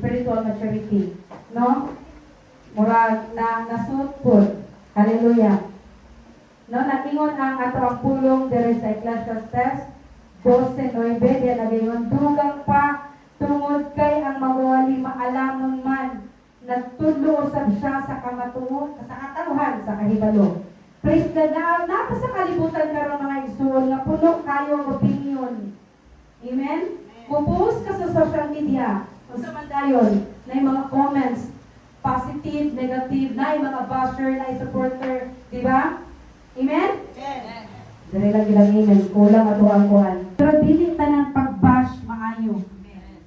spiritual maturity. No? Murag na nasud pod. Hallelujah. No, nakingon ang ato ang pulong dere sa Ecclesiastes 12:9 diya nagingon dugang pa tungod kay ang mawali maalamon man nagtudlo usab siya sa kamatuon sa katawhan sa kahibalo. Praise God na napa sa kalibutan karon mga igsoon nga puno kayo ang opinion. Amen? Pupost ka sa social media unsa man dayon na mga comments positive, negative, na mga basher, na supporter, di ba? Amen? Yes. Dari lang ilang amen, kulang ato ang kuhan. Pero dili tanan pag-bash maayo.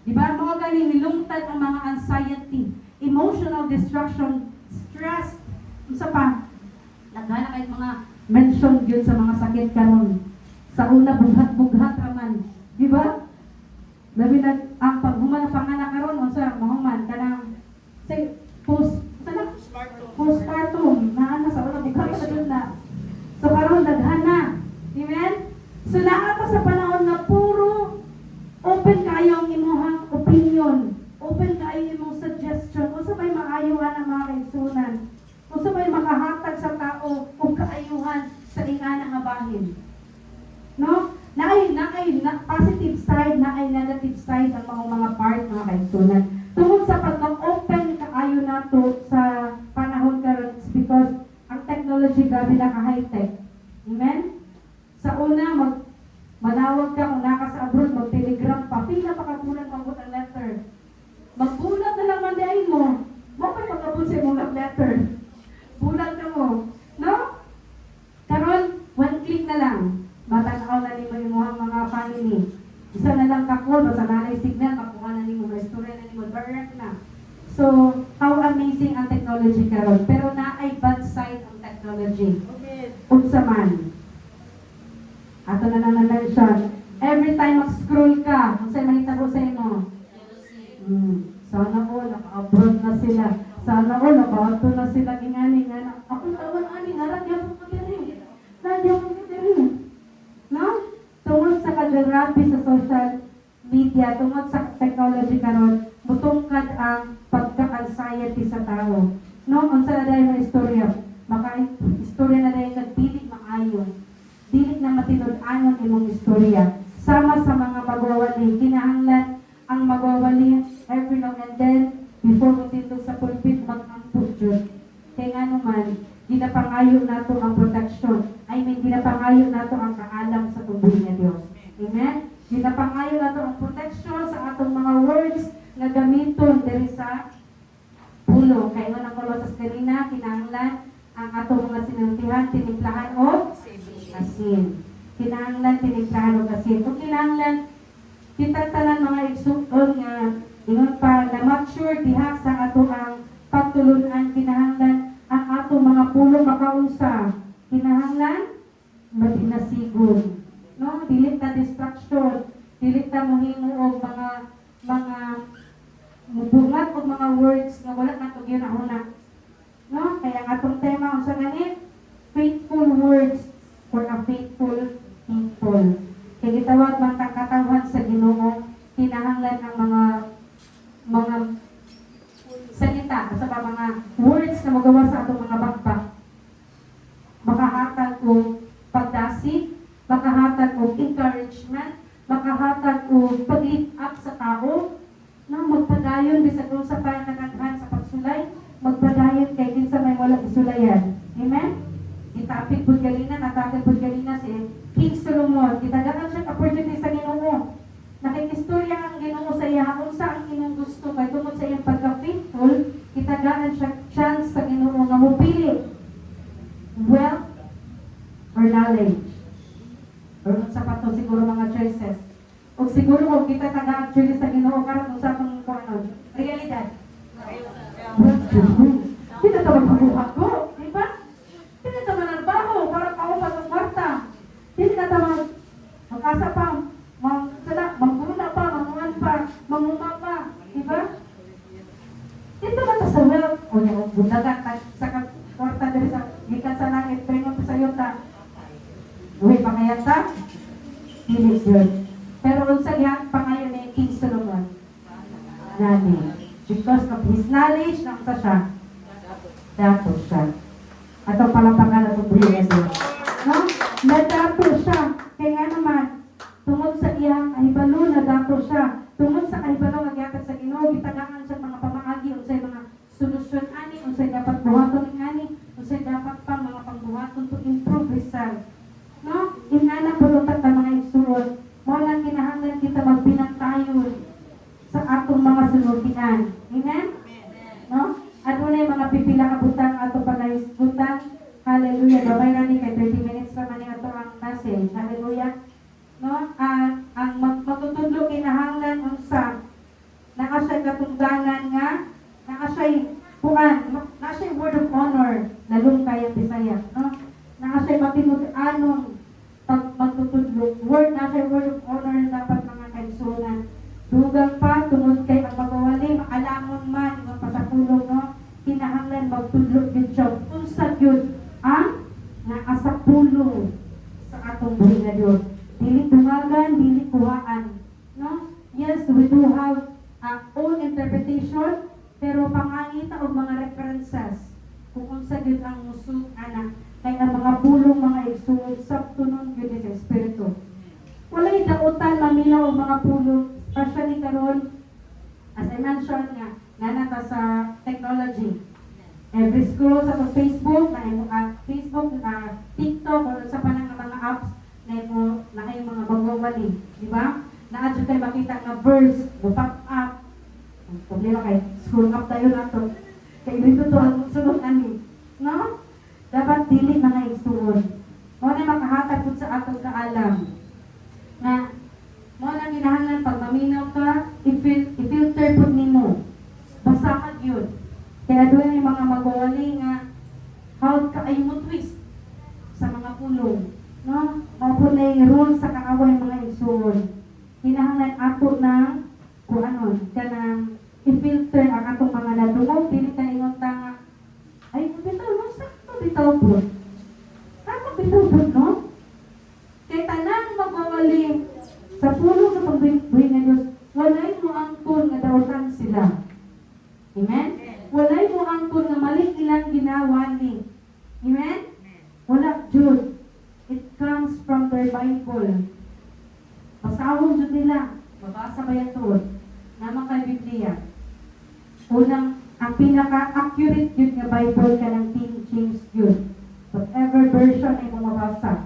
Di ba? Mga galing nilungtad ang mga anxiety, emotional destruction, stress, unsa pa? Nagana kay mga mention yun sa mga sakit karon. Sa una bughat-bughat raman. Di ba? Labi na ang paghuman ng panganak karon unsa mahuman kanang say postpartum na sa una bughat pa dun na. So karon daghana. Amen? So naa pa sa panahon na puro open kayo ang imuhang opinion. Open kayo imong suggestion. Unsa may maayuhan ang mga kaigsunan? Unsa may makahatag sa tao og kaayuhan sa ingana nga bahin? No? Naay positive side, naay negative side ang mga part mga kaigsunan. Tungod sa pagka-open kaayo nato sa panahon karon because ang technology grabe na ka-high-tech. Amen? Sa una, manawag ka kung naka sa abroad, mag-telegram pa. Pila pa kapunan pag ang letter. Magbulat na lang mandain mo. Mapay magkabun sa imong love letter. Bulat ka mo. No? Karon, one click na lang. Matanaw na ni mo yung mga family. Isa na lang ka-call, basta nanay signal, makuha na ni mo, restore na ni mo, direct na. So, how amazing ang technology karon. Pero naay bad side ang technology. Okay. Unsa man. Ato na na-mention. Every time mag-scroll ka, unsay mahitabo sa imo? Sana all, naka-abroad na sila. Sana all, naka-auto na sila. Ingani nga. Ako tawag ani, naradya mo ka diri. Naradya mo ka diri. No? Tungod sa kadarabi sa social media, tungod sa technology karon, mutungkad ang pagka-anxiety sa tao. No? Unsa na dahil mga istorya? Istorya na dahil nagdilig maayo. Dilit na matinud-anon imong istorya. Sama sa mga magwawali, kinahanglan ang magwawali every now and then before mo tindog sa pulpit mag-amput jud. Kaya nga naman, ginapangayo nato ang protection. Ginapangayo nato ang kaalam sa tubuhin niya Dios. Amen? Ginapangayo nato ang protection sa atong mga words nga gamiton diri sa pulo. Kaya nga ng Kolosas kanina, kinahanglan ang atong mga sinultihan, tinimplahan o asin. Kinahanglan tinimplahan o asin. Kung kinahanglan, kita tanan mga igsuon nga ingon pa na mature diha sa ato ang pagtulunan, kinahanglan ang ato mga pulo makaunsa. Kinahanglan madinasigon. No, dili ta distraction, dili ta mohingo og mga mubungat og mga words nga wala nato ginahuna. No, kaya ang atong tema unsa ganit? Faithful words for a faithful people. Kaya gitawag man katawan sa Ginoo, kinahanglan ang mga salita, sa mga words na magawa sa atong mga bakbak. Makahatag og pagdasig, makahatag og encouragement, makahatag og pag-lift up sa tao, na magpadayon bisag kung sa pananaghan sa pagsulay, magpadayon kay kinsa may wala isulayan. Amen? Itapit pud galina, natakil pud galina si King Solomon. Gitagakan siya opportunity sa Ginoo. Nakikistorya ang Ginoo sa iya unsa ang imong gusto kay tungod sa iyang pagka-faithful, gitagaan siya chance sa Ginoo nga mopili. Wealth or knowledge. Or unsa pa to siguro mga choices. O siguro kung kita tagaan choice sa Ginoo karon unsa tong kuno? Realidad. Kita ta magbuhat ko, di ba? Hindi ka manarbaho para kaupat ang kwarta. Hindi ka mag-asa pa, magmuna pa, manguhan pa, manguma pa. Diba? Ito ba ito sa wealth? O yung bundagan sa kwarta dali sa gikan sa langit, pero mo sa iyo ta. Uy, pangayat ta? Hindi yun. Pero unsa yan, pangayon ni King Solomon. Nani. Because of his knowledge, nang sa siya, dato siya. Ato palapakan at buhay na no? Nadato siya. Kaya nga naman, tungod sa iyang kahibalo, nadato siya. Tungod sa kahibalo, nagyatag sa Ginoo, gitagaan sa mga pamaagi, unsay mga solusyon ani, unsay dapat buhaton ani, unsay dapat pa mga pangbuhaton to improve result. No? Inana pulutat ang mga igsuon. Mo lang kinahanglan kita magbinantayon sa atong mga sunodian. Amen? No? Adunay mga pipila ka butang ato panahisgutan. Hallelujah. Babay na ni kay 30 minutes naman ni ato ang message. Hallelujah. No? Ang matutudlo kinahanglan unsa naa siya katungdangan nga naa siya kuan naa siya word of honor lalong kay ang Bisaya, no? Naa siya matinud-anong pag magtutudlo. Word na siya word of honor na dapat mga kaigsuonan. Dugang pa, tungod kay ang magawali, maalamon man, yung pasapulong, no? Kinahanglan magtudlo din siya. Unsa yun ang naasapulo sa atong buhay na Diyos. Dili tungagan, dili kuhaan. No? Yes, we do have own interpretation, pero pangangita o mga references kung unsa yun ang musog, anak. Kaya ang mga pulong, mga igsuod, sabtunon yun sa Espiritu. Wala'y dautan, maminaw o mga pulong, especially karon, as I mentioned nga, nata sa technology. Every scroll sa Facebook, Facebook, TikTok, o sa panang mga apps, na yung mga bagawali. Di ba? Naadyo tayo makita nga verse, pop up. Ang problema kay scroll up tayo na to. Kaya dito to ang sunod ani. No? Dapat dili mga igsuon. Mo na makahatag pud sa atong kaalam. Na mo na ginahanglan pag maminaw ka, i-filter pud nimo. Basahan yun. Kaya doon yung mga magawali nga how ka ay mo twist sa mga pulong. No? Mao na yung rules sa kaaway mga igsuon. Kinahanglan ato ng kung ano, kanang i-filter ang atong mga nadungog, dili ka ingon ta nga ay bitaw no sakto bitaw po. Tama bitaw po no? Kay tanan magawali sa pulong sa pagbuhay na Diyos, walay mo angkon nga daotan sila. Amen? Walay mo angkon nga mali ilang ginawa ni. Amen? Wala jud. It comes from their Bible. Basahon jud nila. Babasa ba yan to? Naman kay Biblia. Unang, ang pinaka-accurate yun nga Bible ka ng King James yun. Whatever version ay mabasa.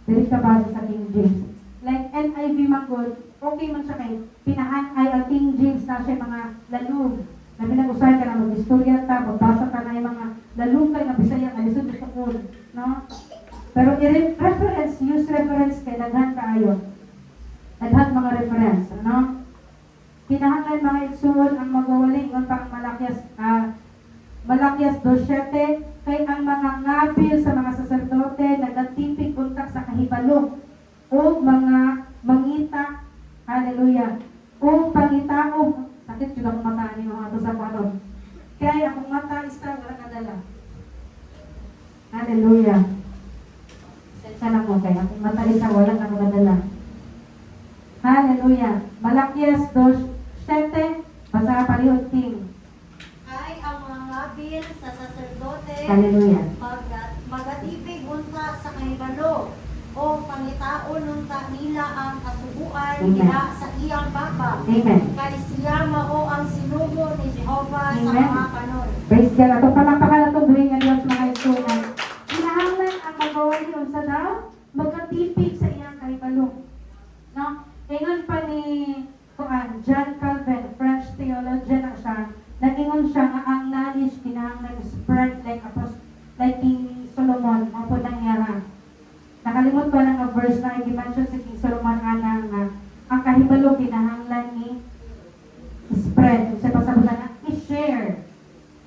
Dili ka basa sa King James. Like NIV magod, okay man siya kay pinahan ay ang King James na siya mga lalong. Na pinag-usay ka na mag-istorya ta, magbasa ka na yung mga lalong kay na Bisaya, na lisod sa tukod. No? Pero i-reference, use reference kay daghan kaayo. Daghan mga reference. No? Kinahanglan mga igsuon ang magawali ng pang Malakias 2:7 kay ang mga ngapil sa mga saserdote nagatipig unta sa kahibalo o mga mangita, hallelujah, o pangitaog, sakit yun akong mata ni mga sa kwanon. Kaya akong mata isa, wala kadala. Hallelujah. Sensya lang mo kaya akong mata isa, wala kadala. Hallelujah. Malakias 2:7, basa palihod King. Ay ang mga ngabil sa saserdote Hallelujah. magatipig unta sa kahibalo o pangitaon unta nila ang kasubuan Amen. nila sa iyang baba. Amen. Kay siya mao ang sinugo ni Jehovah sa Amen. mga kanon. Praise God. Ato palakpakan na ito, buhay nga Diyos mga isunan. Kinahanglan ang magawali unsa daw, magkatipig sa iyang kahibalo. No? Ingon pa ni John Calvin, French theologian na siya, nag-ingon siya nga ang knowledge kinahanglan spread like King Solomon, ang po nangyara. Nakalimot ko lang ang verse na i-mention si King Solomon anang ang kahibalo kinahanglan ni spread. Sa pasabutan na i-share.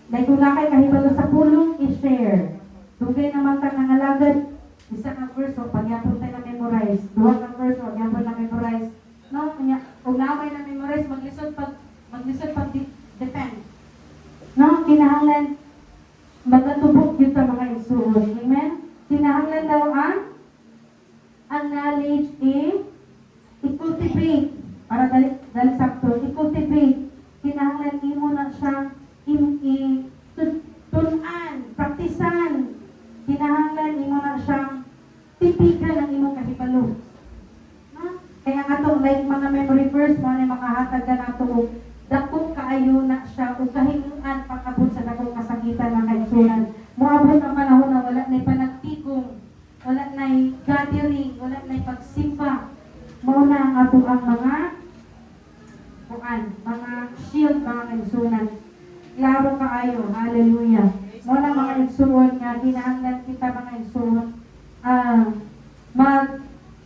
Dahil kung nakay kahibalo sa pulong, i-share. Dugay naman ka nangalagad, isa ka verse, o pagyapon tayo na memorize. Duha ka verse, o pagyapon na memorize. No? Kung namay na memorize, maglisod pag depend. No? Kinahanglan magatubok yun sa mga igsuon. Amen? Kinahanglan daw ang knowledge i-cultivate. Para dali sakto, i-cultivate. Kinahanglan imo ayuna siya ug kahimuan pag-abot sa dakong kasakitan ng kaigsunan. Moabot ang panahon na wala na'y panagtikong, wala na'y gathering, wala na'y pagsimba. Mao na ang ato ang mga shield, mga kaigsunan. Klaro kaayo, hallelujah. Mao na mga igsuon nga kinahanglan kita mga igsuon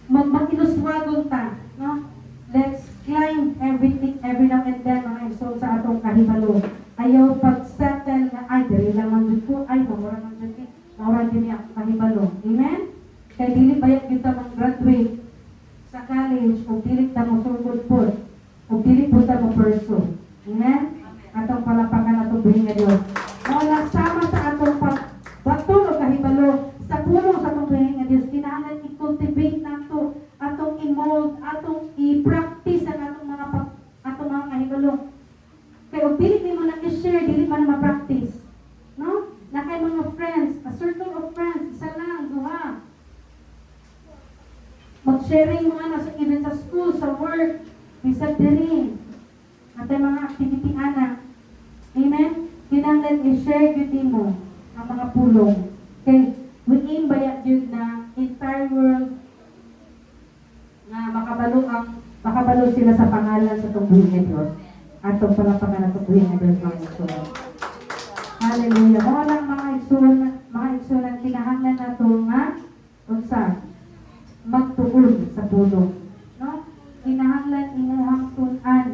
mag-iluswagon ta, no? Let's climb everything every now and then mga igsoon sa atong kahibalo. Ayaw pag-settle na ay diri lang man jud ko, ay mawala man jud ni, mawala din ako kahibalo. Amen? Kay dili bayad kita mag-graduate sa college o dili ta mo sugod pod o dili po ta mo pursue. Amen? Atong palapakan atong buhi nga Dios. Mao nagsama sa atong pagbaton o kahibalo sa puno sa atong buhi nga Dios, kinahanglan i-cultivate nato, atong i-mold, atong i-practice ang atong mga kahibalo. Kaya kung dili mo na i-share, dili man na ma-practice. No? Na kay mga friends, a circle of friends, isa lang, duha. Mag-sharing mo na sa even sa school, sa work, bisag diri. At ay mga activity ana. Amen? Kinahanglan i-share yun mo ang mga pulong. Okay, we aim bayat yun na entire world na makabalo sila sa pangalan sa tungbuhin ng Diyos. Atong palapakan na tungbuhin ng Diyos mga igsunan. Hallelujah. Mga lang mga igsunan, kinahanglan na ito nga unsa magtuon sa pulong. No? Kinahanglan imuhang tunan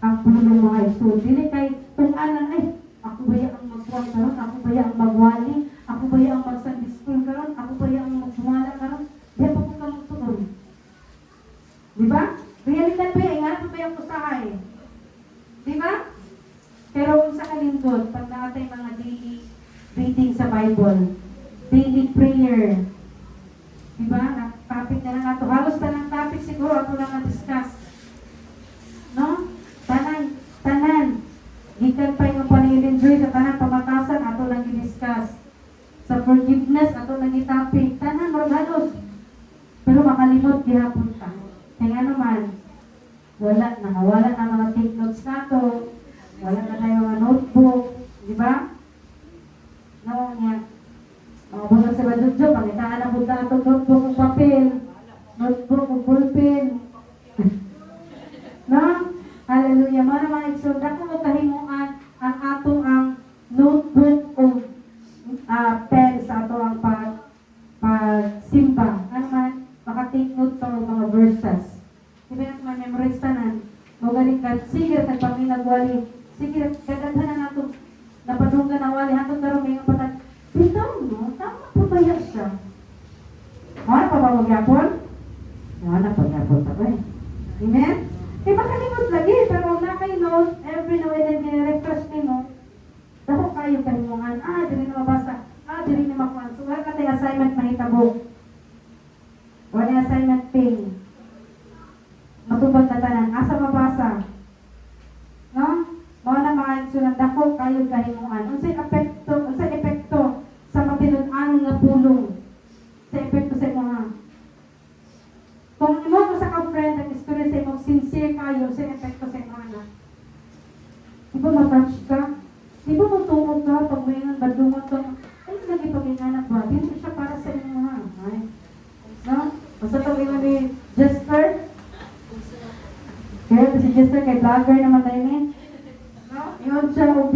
ang pulong mga igsunan. Dili kay tunan lang, ay, ako ba ang magbuwang karon? Ako ba ang magwali? Ako ba ang mag-Sunday school karon? Ako ba ang magwala karon? Di pa po ka magtuon. Diba? Realidad ba yan? Nga ba yung usahay? Diba? Pero kung sa kalindot, pag naatay mga daily reading sa Bible, daily prayer, diba? Topic na lang ato. Halos tanang topic siguro ato lang na-discuss. No? Tanan. Gikan pa yung panil-enjoy sa tanang pamatasan, ato lang i-discuss. Sa forgiveness, ato lang i-topic. Tanan, halos. Pero makalimot, gihapon ta. Kaya naman, wala na mga take notes nato, wala na tayo mga notebook, di ba? No, nga. Mga bunga sa badudyo, pangitaan na punta atong notebook o papel, notebook o ballpen. No? Hallelujah. Mga igsoon, dako mo kahimuan ang atong ang notebook o pen sa ato ang pagsimba. Ano man, maka-take note to mga verses. Diba yung mga memorize tanan, magaling ka, sige, nagpaminagwali, sige, kaganda na nato, napadunggan na wali, hantong karoon may kapatid, bitaw no, tama po ba yan siya? Wala pa ba magyapon? Wala pa magyapon pa ba eh. Amen? Eh, makalimot lagi, pero na kayo note, every now and then, refresh ni mo, dako kayo kahimungan, dili na mabasa, dili na makuhan. So, wala ka tayo assignment mahitabo. Wala assignment thing. Matubag na tanan. Asa mabasa? No? Mga na mga igsunan, dako kayo kahimuan. Unsay epekto sa matinud-an nga pulong? Sa epekto sa mga. Kung imo mo sa ka-friend, ang istorya sa imo, sincere kayo, sa epekto sa mga na. Di ba matouch ka? Di ba matungog ka? Pag may nga badungan ka, ay, lagi pag-inganak ba? Di mo siya para sa inyo mga. Ay. No? Basta ito yung ni Jester. Kaya si Jester kay vlogger naman tayo niya. No? Yun siya, o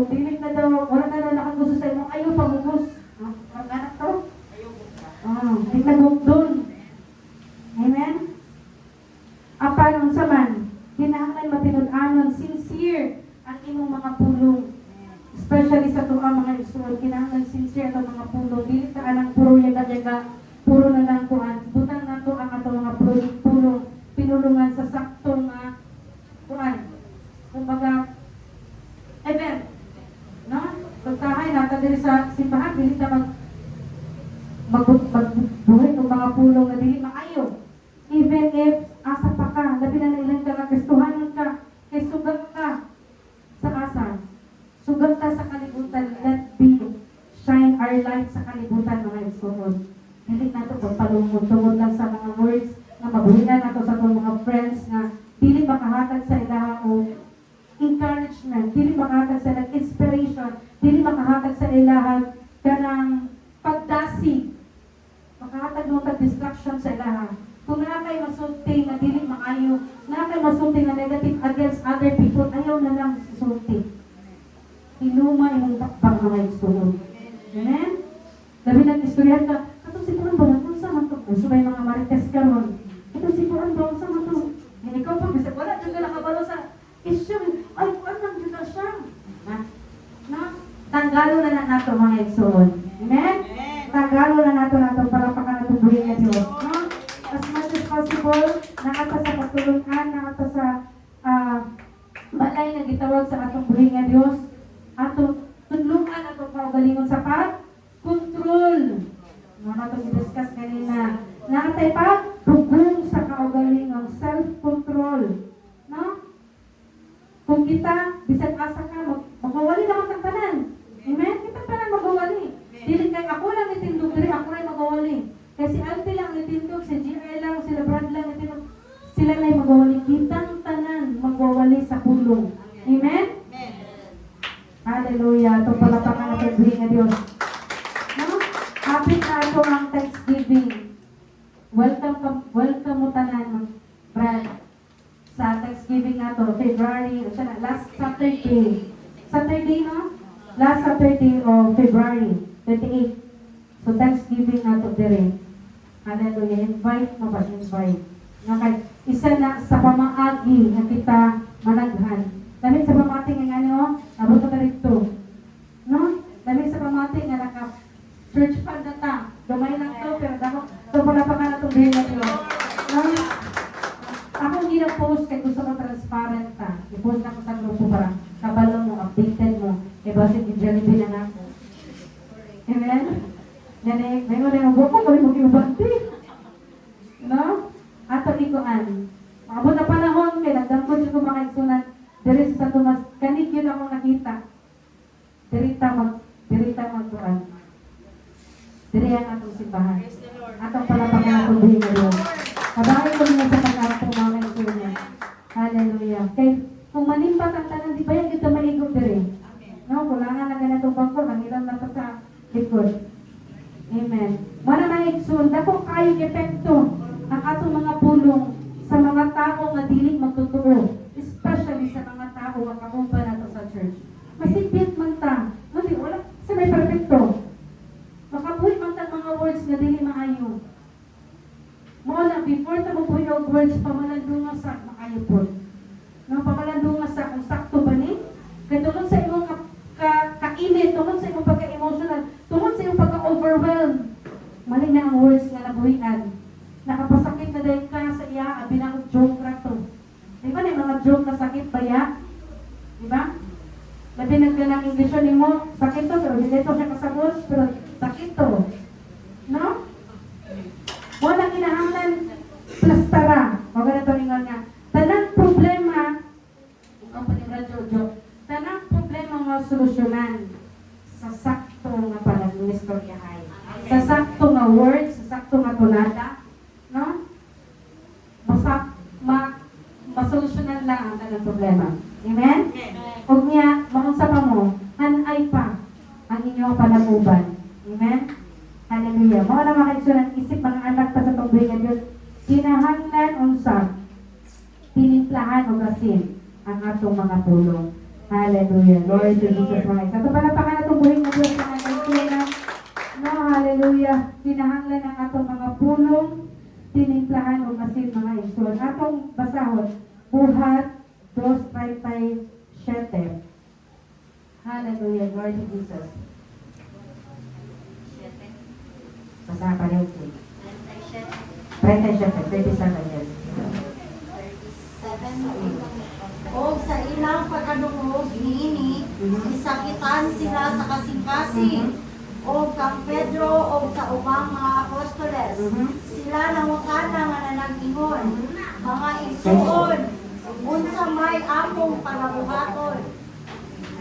dilig na daw, wala na lang gusto sa inyo, ayaw pagugos. Ang anak to? Di na doon. Amen? Apan, unsa man, kinahanglan matinud-anon, sincere ang imong mga pulong. Especially sa tuwa mga igsoon, kinahanglan sincere ang mga pulong. Dili ka anang puro yaga-yaga, puro na lang kuan. Butang nato ang ato mga pulong, pinulungan sa saktong kuan. Kumbaga, event. No? Pagkahay natin diri sa simbahan, dili ta magbuhay ng mga pulong na dili maayo. Even if asa pa ka, labi na ilang ka na kristuhanan ka, kay sugat ka sa asa. Sugat ka sa kalibutan, let be shine our light sa kalibutan mga igsoon. Hindi na ito pagpalungod-tungod lang sa mga words na mabuhian nato sa mga friends na dili makahatag sa ilaha o makahatag sa inspiration, dili makahatag sa ilahan kanang pagdasig, makahatag mo ka distraction sa ilahan. Kung na kay masulti na dili maayo, na kay masulti na negative against other people, ayaw na lang sulti. Inuma imong takbang mga igsoon. Amen? Labi nag-istorya ka, kato si Puan ba, kung sa man to? Gusto ba yung mga marites karon? Ito si Puan ba, kung sa man to? Yan ikaw pa, bisa wala dyan ka nakabalo sa issue. Ay, Puan lang dyan na siya. Na? Tanggalo na na nato mga igsoon. Amen? Tanggalo na nato palapakan nato buhay na Diyos. No? As much as possible, nakata sa patulungan, nakata sa balay na gitawag sa atong buhay nga Diyos, atong tulungan atong kaugalingon sa pag-control. Mga atong i-discuss kanina. Nakatay pag-bugong sa kaugalingon, self-control. No? Kung kita, bisan asa ka, magawali naman ang tanan. Amen? Kita tanan magawali. Dili kay ako lang itindog diri, ako rin magawali. Kasi Auntie lang itindog, si GR lang, sila Brad lang itindog. Sila lang magawali. Kitang tanan magawali sa pulong. Amen? Hallelujah. Ito palapakan na pagbuhi nga Diyos. No? Happy na ito ang Thanksgiving. Welcome mo tanan, Brad. Sa Thanksgiving na to, February, last Saturday. Saturday, no? Last Saturday of February 28. So Thanksgiving na to dire. Hallelujah. Invite mo ba? Invite. Okay. Isa na sa pamaagi na kita managhan. Dami sa pamati nga ano, abot ka dito. No? Dami sa pamati nga naka church fund na ta. Gamay lang to, pero dako to pala pa ka na itong bihin na ito. No? Ako hindi na-post kaya gusto ko transparent ta. I-post na ko sa grupo para kabalo mo, updated mo. E basit yung Jollibee na ako. Amen? Yan eh, may mga rin ko, may mag-iubanti. No? Ato ikuan. Maabot na panahon, may nagdangkod yung kumakaigsunan. Diri sa Tomas, kanig yun akong nakita. Dirita magtuan. Diri ang atong simbahan. Atong palapakan atong buhay na Diyos. Kabahay ko niya sa pag-arapong mga isunan. Hallelujah. Kay, kung manimpat ang tanan, di ba yan dito maigog diri? No, kulangan na ganitong bangko, nangilang na pa sa likod. Amen. Mana mga igsoon, dako kayong epekto ang atong mga pulong sa mga tao nga dili magtutoo, especially sa mga tao nga kaumpa nato sa church. Masipit man ta, hindi wala sa may perfecto. Makabuhi man ta mga words nga dili maayo. Mo na before ta mo buhi og words pamalandunga sa maayo pod. No pamalandunga sa kung sakto ba ni? Kay tungod sa imong kainit, tungod sa imong pagka-emotional, tungod sa imong pagka-overwhelmed. Mali na ang words nga nabuhian. Nakapasakit na dahil ka sa iya, abi na joke ra to. Di ba na mga joke na sakit ba ya? Di ba? Labi nagdanang English ni mo, sakit to, pero dito siya kasabot, pero sakit to. No? Wala kinahanglan plastara. Huwag na ito ningal nga. Tanang problema, ikaw pa ni Jojo, tanang problema nga solusyonan sa sakto nga panag-istoryahay. Sa sakto nga words, sa sakto nga tunada, no? Masolusyonan lang ang tanang problema. Amen? Huwag niya, maunsa pa mo, hanay pa ang inyong panaguban. Amen? Hallelujah. Mga na makaigsunan, isip mga anak pa sa pagbuhay ng Diyos, kinahanglan unsa, tinimplahan o gasin ang atong mga pulong. Hallelujah. Glory to Jesus Christ. Ito pala pa ka na itong buhay ng Diyos na nagkailan. No, hallelujah. Kinahanglan ang atong mga pulong, tinimplahan o gasin mga igsoon. Atong basahon, buhat 2:37. Hallelujah. Glory to Jesus. Basahan pa rin po. 37, yes. O sa ilang pagkadungog niini, isakitan sila sa kasing-kasing. O kang Pedro o sa ubang mga apostoles. Sila nangutana nga nanag-ingon. Mga igsuon, unsa may among panabuhaton.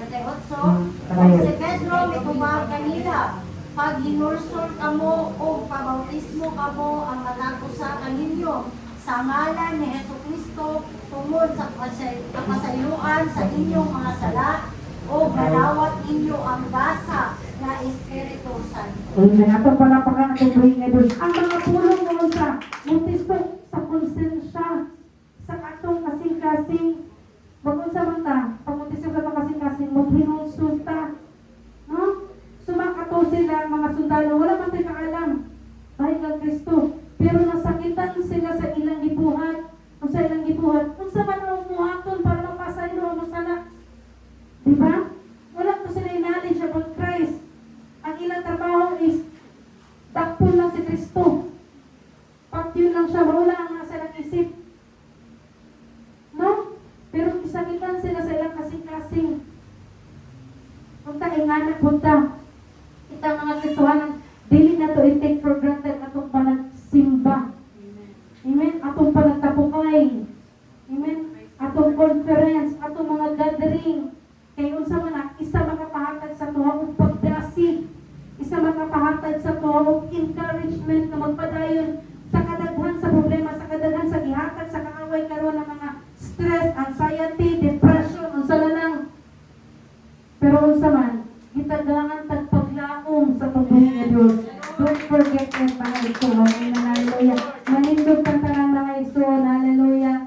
Natayotso, kung si Pedro mitubang kanila, pag ginursol kamo o pabautismo kamo ang matakusa kaninyo sa ngalan ni Jesucristo tungod sa kapasayloan sa inyong mga sala, o galawat ninyo ang gasa na Espiritu Santo. Amen. Atong palapakan atong buhay nga Diyos. Ang mga pulong mo sa muntisto sa konsensya sa atong kasing-kasing. Bagon sa mata, pamuntisto sa atong kasing-kasing, maghinunsulta. No? Sumakato sila, mga sundalo, wala man tayo kaalam. Dahil kang Kristo. Pero nasakitan sila sa ilang gibuhat. Kung sa ilang gibuhat, kung sa man umuhaton para mapasayro ang sala. Diba? Wala po sila knowledge about Christ. Ang ilang trabaho is dakpon lang si Kristo. Patyon lang siya, wala ang nasa ilang isip. No? Pero isagitan sila sa ilang kasing-kasing. Punta, ingana, punta. Itang mga Kristohanan, dili na to i-take for granted atong panagsimba. Amen? Atong panagtapukay. Amen? Atong conference, atong mga gathering. Kaya unsa man isa makapahatag sa tuwa og pagdasi, isa makapahatag sa tuwa og encouragement na magpadayon sa kadaghan sa problema, sa kadaghan sa gihatag sa kaaway karon ng mga stress, anxiety, depression, unsa na lang. Pero unsa man, gitagangan tag paglaom sa tubuhi nga Dios. Don't forget that mga igsoon. Hallelujah. Manindog ka tanang mga igsoon. Hallelujah.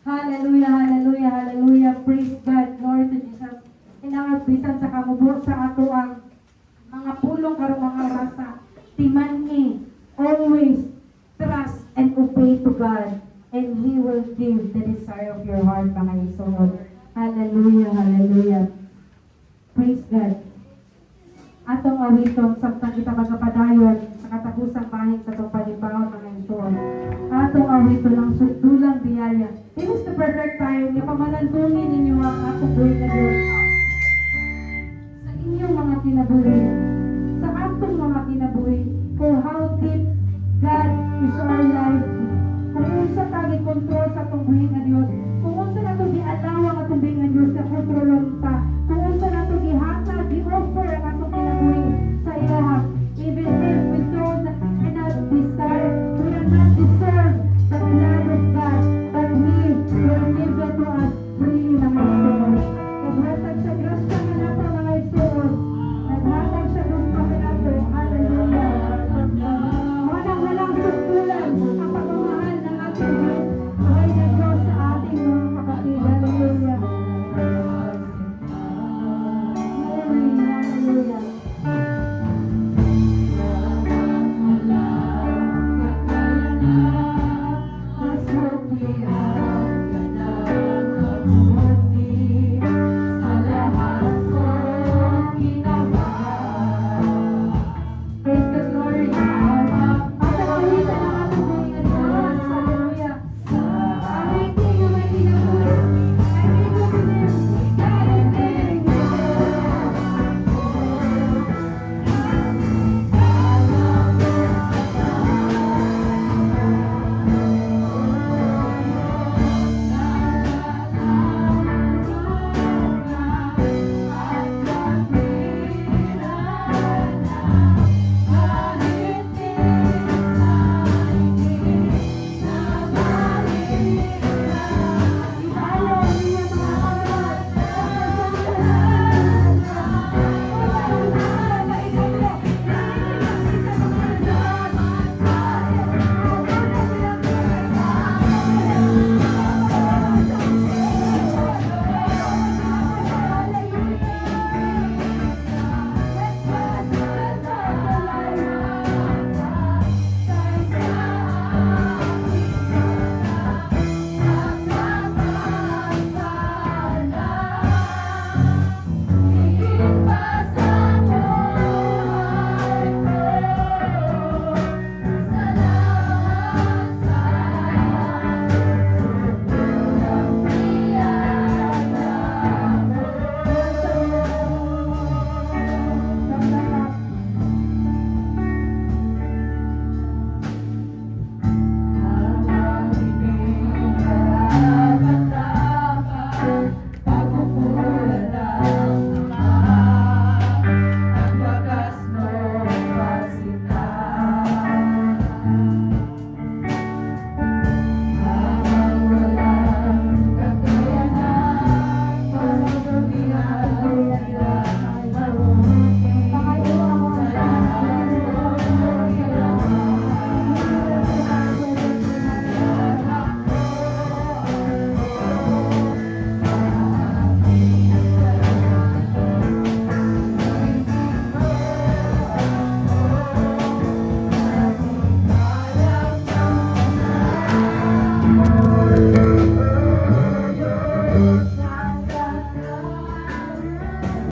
Hallelujah, hallelujah, hallelujah. Praise God. Glory to Jesus. Inangabisan sa kamubot sa ato ang mga pulong karong mga rasa. Timanhi, always trust and obey to God, and He will give the desire of your heart, mga igsoon. Hallelujah, hallelujah. Praise God. Atong awiton samtang kita magapadayon sa katapusang bahig sa itong panibaon, mga igsoon. Atong awiton ng sudulang biyaya. This is the perfect time na pamalandungin ninyo ang atong buhay na Diyos. Sa inyong mga kinabuhi, sa atong mga kinabuhi, for how deep God is our life. Kung unsa tagi control sa atong buhay na Diyos,